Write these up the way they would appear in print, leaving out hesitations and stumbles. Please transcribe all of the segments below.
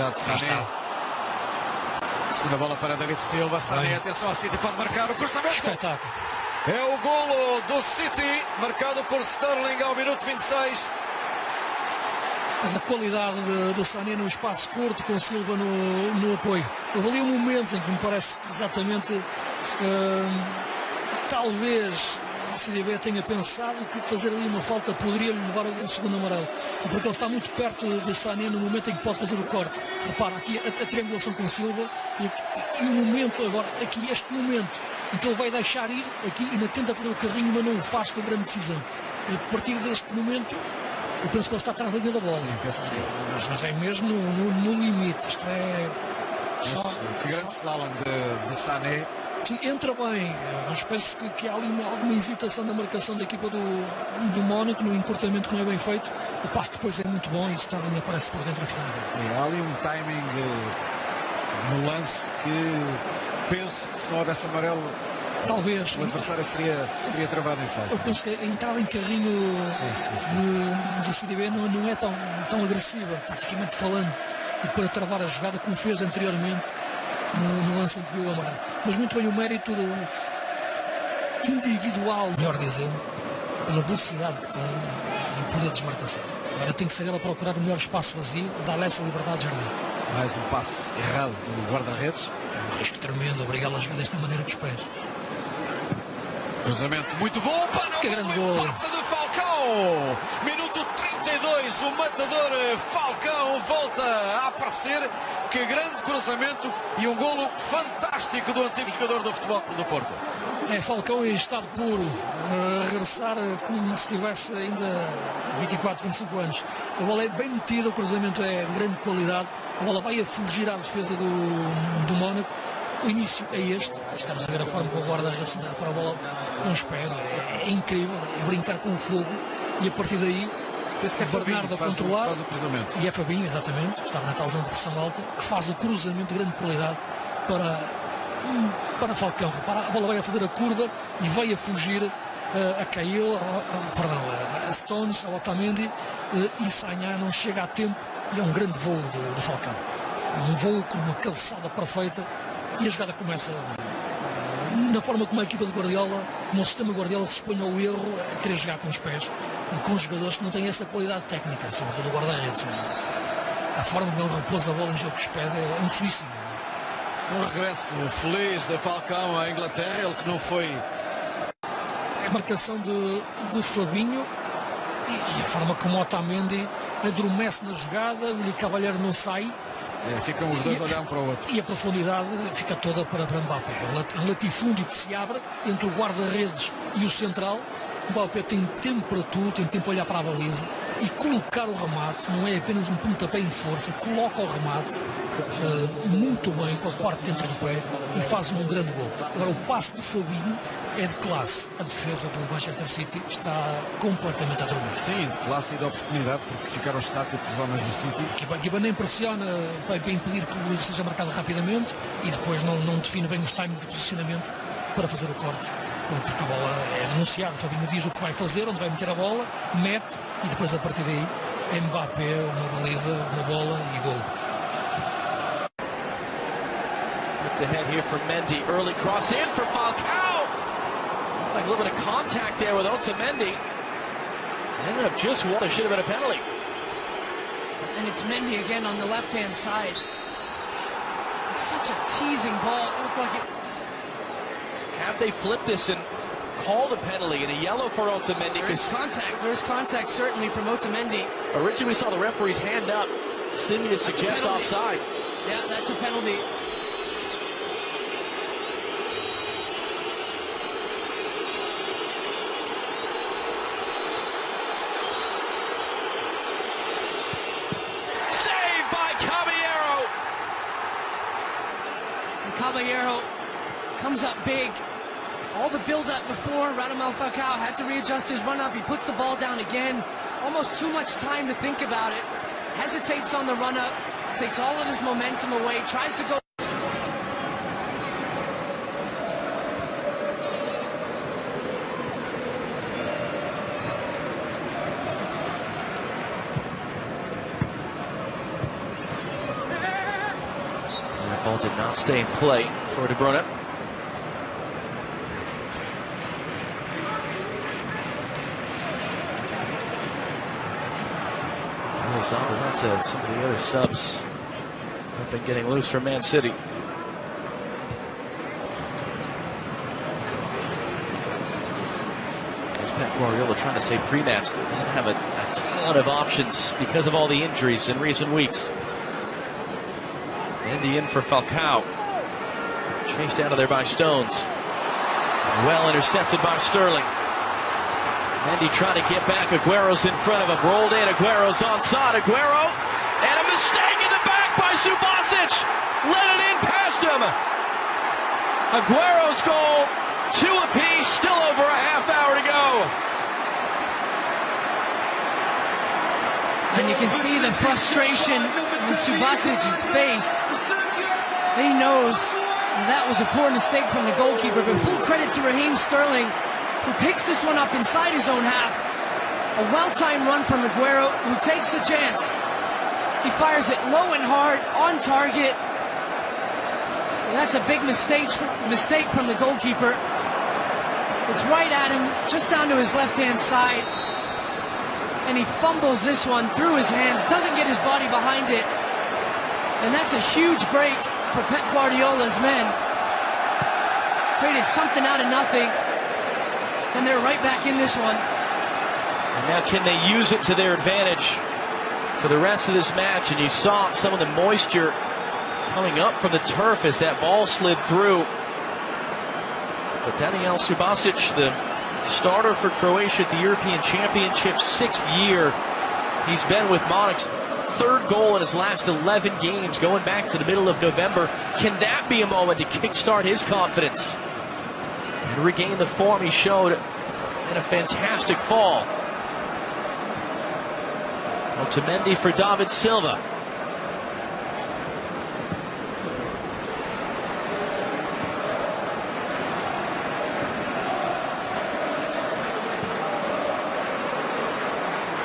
qualidade de Sané. Segunda bola para David Silva. Sané, atenção, a City pode marcar o cruzamento. Espetáculo. É o golo do City, marcado por Sterling ao minuto 26. Mas a qualidade de Sané no espaço curto, com Silva no apoio. Houve ali um momento em que me parece exatamente talvez a CDB tenha pensado que fazer ali uma falta poderia lhe levar ao segundo amarelo, porque ele está muito perto de Sané no momento em que pode fazer o corte. Repara, aqui a triangulação com Silva e o momento agora, aqui este momento em que ele vai deixar ir aqui e ainda tenta fazer o carrinho, mas não o faz com grande decisão. E a partir deste momento eu penso que ele está atrás da linha da bola. Sim, penso que sim. Mas é mesmo no limite. Isto é. Que grande slalom de Sané. Sim, entra bem, mas penso que há ali alguma hesitação na marcação da equipa do Mónaco, no encurtamento que não é bem feito. O passo depois é muito bom e Sterling aparece por dentro a finalizar. Há ali um timing no lance que penso que se não houvesse amarelo, talvez o adversário seria travado em falta. Eu penso que a entrada em carrinho de CDB não é tão agressiva, taticamente falando, e para travar a jogada como fez anteriormente no lance em que viu o amarelo. Mas muito bem o mérito individual, melhor dizendo, pela velocidade que tem e o poder de desmarcação. Agora tem que ser ele a procurar o melhor espaço vazio, dar-lhe essa liberdade de jardim. Mais um passe errado do guarda-redes. É um risco tremendo obrigá-lo a jogar desta maneira com os pés. Cruzamento muito bom para que grande gol. Parte de Falcão. Minuto 32, o matador Falcão volta a aparecer. Que grande cruzamento e um golo fantástico do antigo jogador do Futebol Clube do Porto. É Falcão em estado puro, regressar como se tivesse ainda 24, 25 anos. A bola é bem metida, o cruzamento é de grande qualidade. A bola vai a fugir à defesa do Mónaco. O início é este. Estamos a ver a forma como o guarda-redes dá para a bola com os pés. É incrível, é brincar com o fogo. E a partir daí, que é Bernardo a controlar. Faz o cruzamento. E é Fabinho, exatamente, que estava na tal zona de pressão alta, que faz o cruzamento de grande qualidade para Falcão. Repara, a bola vai a fazer a curva e vai a fugir a Caio, a Stones, a Otamendi, e Sagna não chega a tempo. E é um grande voo de Falcão. Um voo com uma cabeçada perfeita. E a jogada começa na forma como a equipa de Guardiola, como o sistema Guardiola se expõe ao erro, a querer jogar com os pés e com jogadores que não têm essa qualidade técnica, sobretudo o guarda-redes. A forma como ele repôs a bola em jogo com os pés é um suicídio. Um regresso feliz de Falcão à Inglaterra, ele que não foi. É a marcação de Fabinho e a forma como o Otamendi adormece na jogada, o Willi Cavalheiro não sai. Ficam os dois a olhar um para o outro. E a profundidade fica toda para Mbappé. É um latifúndio que se abre entre o guarda-redes e o central. Mbappé tem tempo para tudo, tem tempo para olhar para a baliza e colocar o remate. Não é apenas um pontapé em força, coloca o remate muito bem com a parte dentro do pé e faz um grande gol. Agora o passe de Fabinho é de classe. A defesa do Manchester City está completamente a dormir. Sim, de classe e de oportunidade, porque ficaram estáticos os homens do City. A equipa nem pressiona para impedir que o livro seja marcado rapidamente e depois não define bem os timings de posicionamento para fazer o corte, porque a bola é denunciada. Fabinho diz o que vai fazer, onde vai meter a bola, mete e depois a partir daí é Mbappé, uma baliza, uma bola e gol. Ahead here for Mendy, early cross in for Falcao. Like a little bit of contact there with Otamendi. Ended up just what should have been a penalty. And it's Mendy again on the left-hand side. It's such a teasing ball. It looked like it. Have they flipped this and called a penalty and a yellow for Otamendi? There's contact. There's contact certainly from Otamendi. Originally we saw the referee's hand up, seeming to suggest offside. Yeah, that's a penalty. Caballero comes up big. All the build-up before, Radamel Falcao had to readjust his run-up. He puts the ball down again. Almost too much time to think about it. Hesitates on the run-up. Takes all of his momentum away. Tries to go. Ball did not stay in play for De Bruyne. Zabaleta, some of the other subs have been getting loose from Man City. As Pep Guardiola trying to say pre-match that doesn't have a ton of options because of all the injuries in recent weeks. Mendy in for Falcao. Chased out of there by Stones. Well intercepted by Sterling. Mendy trying to get back. Aguero's in front of him. Rolled in. Aguero's onside. Aguero. And a mistake in the back by Subasic. Let it in past him. Aguero's goal. 2 apiece. Still over a half hour to go. And you can see the frustration on Subasic's face. He knows that was a poor mistake from the goalkeeper. But full credit to Raheem Sterling, who picks this one up inside his own half. A well-timed run from Aguero, who takes a chance. He fires it low and hard, on target. And that's a big mistake from the goalkeeper. It's right at him, just down to his left-hand side. And he fumbles this one through his hands, doesn't get his body behind it. And that's a huge break for Pep Guardiola's men. Created something out of nothing. And they're right back in this one. And now can they use it to their advantage for the rest of this match? And you saw some of the moisture coming up from the turf as that ball slid through. But Daniel Subasic, the starter for Croatia at the European Championships, 6th year he's been with Monaco. 3rd goal in his last 11 games, going back to the middle of November. Can that be a moment to kickstart his confidence and regain the form he showed in a fantastic fall? Otamendi for David Silva.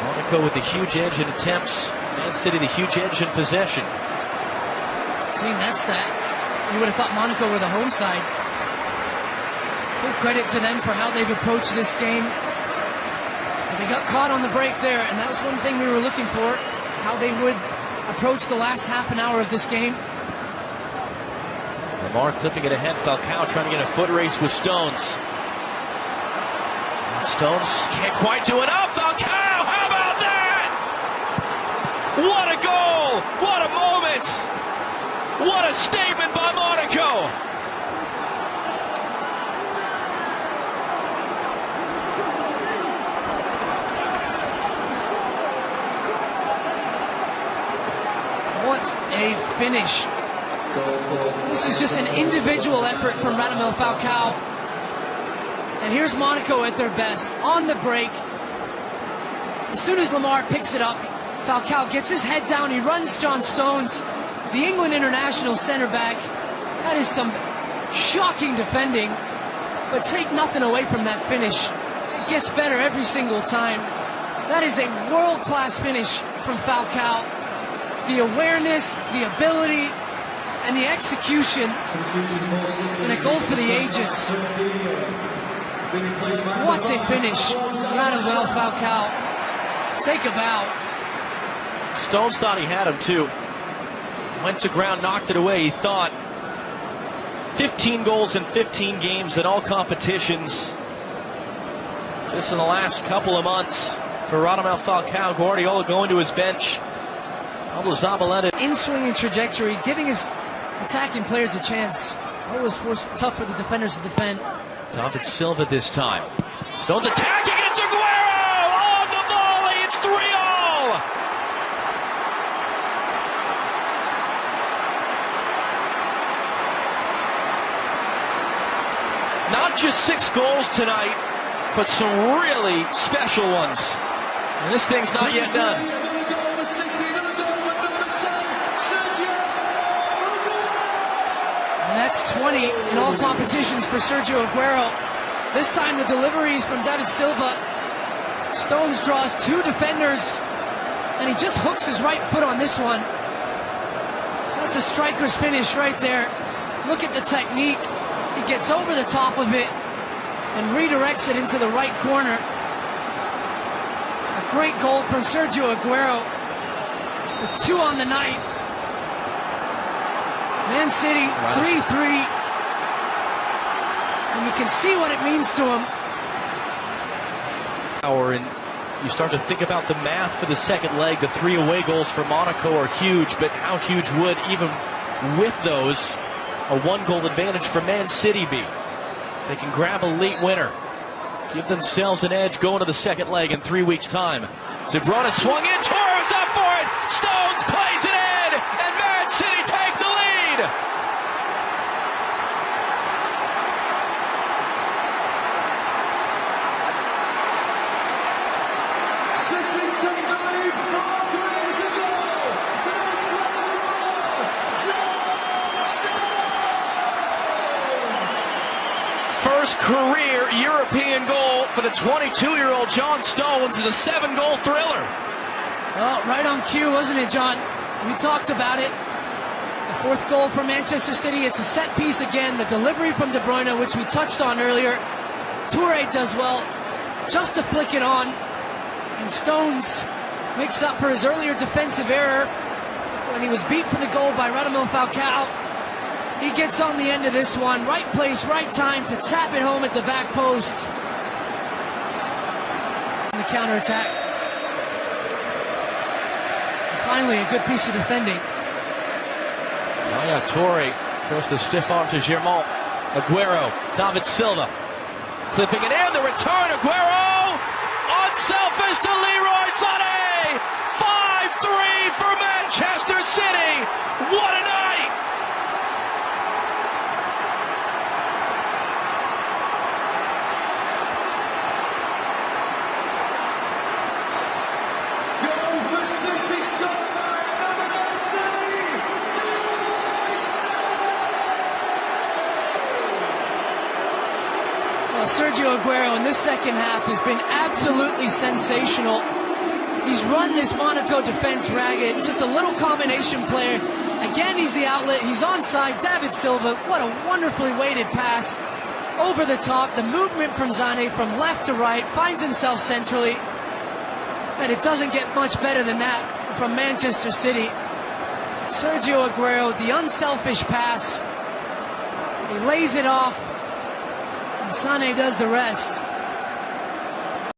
Monaco with the huge edge in attempts. Man City the huge edge in possession. See, that's that. You would have thought Monaco were the home side. Full credit to them for how they've approached this game. But they got caught on the break there, and that was one thing we were looking for, how they would approach the last half an hour of this game. Lamar clipping it ahead. Falcao trying to get a foot race with Stones. Stones can't quite do enough. Falcao, how about that? What a goal! What a moment! What a statement by Monaco! What a finish. This is just an individual effort from Radamel Falcao. And here's Monaco at their best, on the break. As soon as Lamar picks it up, Falcao gets his head down, he runs John Stones, the England international center back. That is some shocking defending, but take nothing away from that finish. It gets better every single time. That is a world-class finish from Falcao. The awareness, the ability, and the execution, and a goal for the ages. What's a finish? Radamel Falcao. Take a bow. Stones thought he had him too. Went to ground, knocked it away. He thought 15 goals in 15 games in all competitions. Just in the last couple of months for Radamel Falcao. Guardiola going to his bench. Pablo Zabaleta. In-swinging trajectory, giving his attacking players a chance. Always tough for the defenders to defend. David Silva this time. Stones attacking. It's Aguero on the volley. It's 3-all. Not just 6 goals tonight, but some really special ones. And this thing's not yet done. And that's 20 in all competitions for Sergio Aguero. This time the deliveries from David Silva. Stones draws 2 defenders, and he just hooks his right foot on this one. That's a striker's finish right there. Look at the technique. He gets over the top of it and redirects it into the right corner. A great goal from Sergio Aguero with 2 on the night. Man City 3-3. And you can see what it means to him. And you start to think about the math for the second leg. The 3 away goals for Monaco are huge, but how huge would, even with those, a 1-goal advantage for Man City be? They can grab a late winner, give themselves an edge going to the second leg in 3 weeks' time. Zebrona swung in, Torres up for it, Stones plays it in, and Man City take the lead. First career European goal for the 22-year-old John Stones is a 7-goal thriller. Well, right on cue, wasn't it, John? We talked about it. The 4th goal for Manchester City. It's a set piece again. The delivery from De Bruyne, which we touched on earlier. Toure does well just to flick it on. And Stones makes up for his earlier defensive error when he was beat for the goal by Radamel Falcao. He gets on the end of this one. Right place, right time to tap it home at the back post. And the counterattack. And finally, a good piece of defending. Oh yeah, Toure throws the stiff arm to Germont. Aguero, David Silva, clipping it in. The return, Aguero, unselfish to Leroy Sané. 5-3 for Manchester City. What a night! Well, Sergio Aguero in this second half has been absolutely sensational. He's run this Monaco defense ragged. Just a little combination player. Again, he's the outlet. He's onside. David Silva, what a wonderfully weighted pass. Over the top. The movement from Sané from left to right. Finds himself centrally. And it doesn't get much better than that from Manchester City. Sergio Aguero, the unselfish pass. He lays it off. And Sané does the rest.